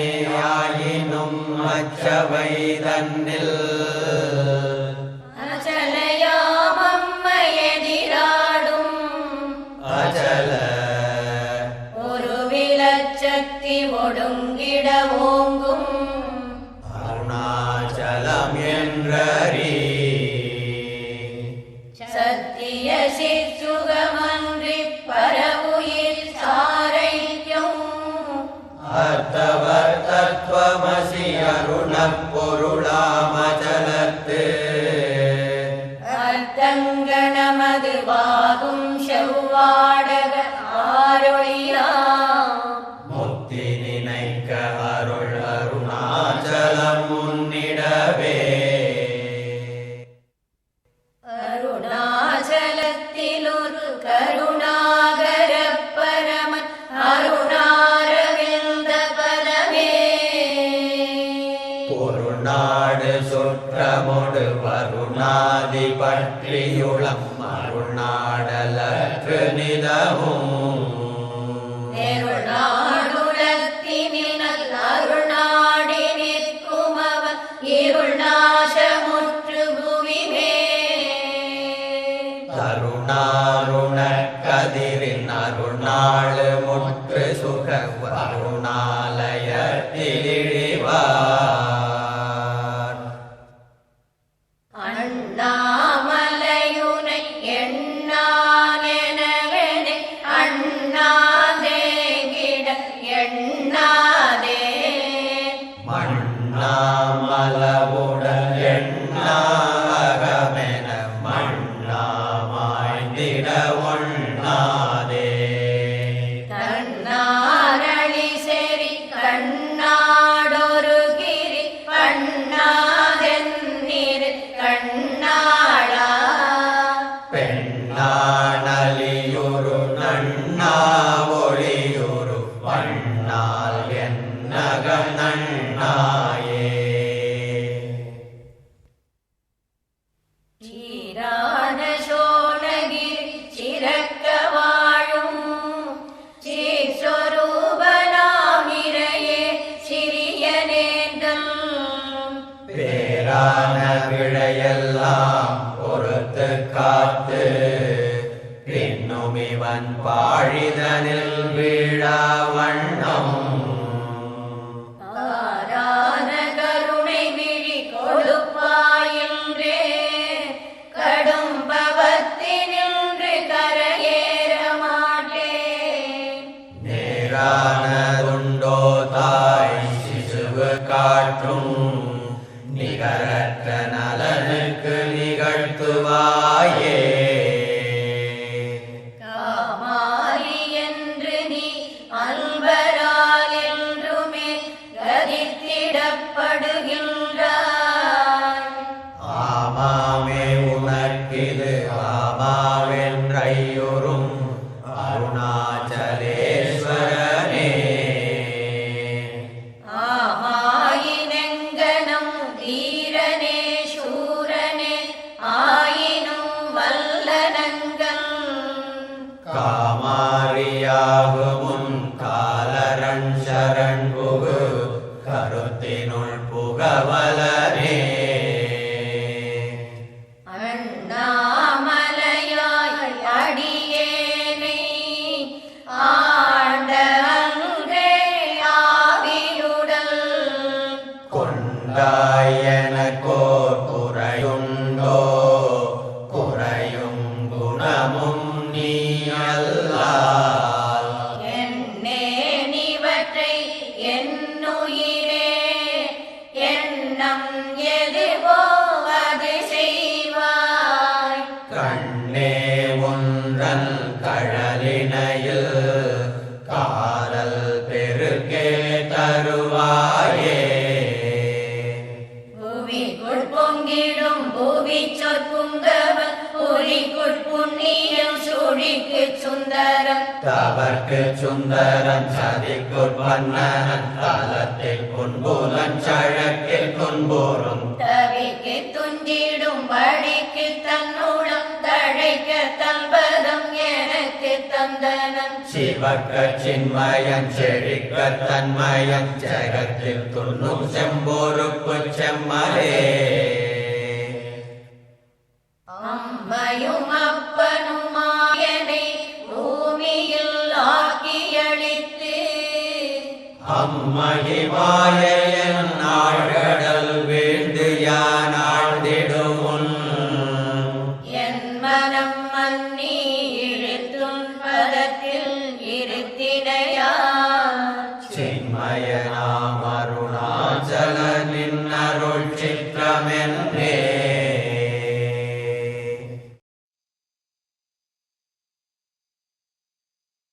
அச்சலனேயாயினும் அச்சவை தன்னில் அச்சலயாமம்மையெதிராடும் அச்சல ஒரு விலச்சக்தி ஒடுங்கிட ஓங்கும் அருணாச்சலம் என்றறி சத்திய சிற்சுகமன்றி பரவுயிர் சாரைக்கும் அர்த்தவர் தத்துவமசி அருணப் பொருளாமச்சலத்து அர்த்தங்கணமது வாகும் செவ்வாடக ஆரொழியா முக்தி நினைக்க அருள் அருணாச்சலம் முன்னிடவே அருணாச்சலத்தில் ஒரு கருணாகர பரமன் அருணாரவிந்த பதமே பொருநாடு சுற்றமொடு வருணாதி பற்றியுளம் அருணாடலற்று நிலவும் நெருநாடுலத்தினில் நல் அருணாடி நிற்கும் அவன் இருள் நாசமுற்று புவிமே அருணாருணக் கதிரின் அருணாளு முற்று சுக அருணாலயத்திலிழிவார் அண்ணாமலையுனை எண்ணானெனவெனை அண்ணாதே கிட எண்ணாதே மண்ணாமலவுடன் எண்ணாகமென மண்ணாமாய்ந்திட ஒண்ணாதே கண்ணாரளி செறி கண்ணாடொரு கிரி பண்ணாதென்னிரு கண்ணாளா பெண்ணானலியுரு நண்ணா ஒளியுரு பண்ணால் என்னக நண்ணாயே சீரான சோழகிரி சிறக்க வாழும் சீர்ஸ்வரூபனாமிரையே சிறிய நேர்தல் பேரான விழையெல்லாம் பொறுத்து காத்து பின்னும் இவன் பாழிதனில் வீழா வண்ணம் ஆரான கருணை விழி கொடுப்பாயின்றே கடும் பவத்தினின்று கரையேற மாட்டேன் நேரானதுண்டோ தாய் சிசுவு காற்றும் நிகரற்ற நலனுக்கு நிகழ்த்துவாயே காமாரி என்று நீ அன்பரால் என்றுமே கதித்திடப்படுகின்றாய் ஆமாமே உனக்கிது ஆமாவென்றையுறும் அருணாச்சலேஸ்வரனே ஆமாயினெங்கனம் தீரனே சூரனே ஆயினும் வல்லனங்கள் காமாரியாகுமுன் காலரன் சரண் புகு கருத்தினுள் புகவலனே அண்ணாமலையாய் அடியேனை ஆண்ட அன்றே ஆவியுடல் கொண்டாயனக்கோர் குறையுண்டோ குறையும் குணமும் நீ அல்லால் என்னேன் இவற்றை என்னுயிரே எண்ணம் எதுவோ அது செய்வாய் கண்ணே ஒன்றன் கழலினையில் காதல் பெருக்கே தருவாயே புவிக்குள் பொங்கிடும் புவி சொற்குங்கவன் புரிக்குள் புண்ணியம் சுழிக்கு சுந்தரம் தவர்க்கு சுந்தரன் சதிக்குள் பன்னன் தலத்தில் குன்புலன் சழக்கில் குன்பூரும் தவிக்கு துஞ்சிடும் படிக்கு தன்னுடம் தழைக்க தன்பதம் என எனக்கு தந்தனம் சிவக்க சின்மயன் செழிக்க தன்மயன் ஜெகத்தில் துண்ணும் செம்பொறுப்பு செம்மலே அம்மையும் அப்பனுமாயனை பூமியில் ஆக்கியளித்து அம்மகிமாயன்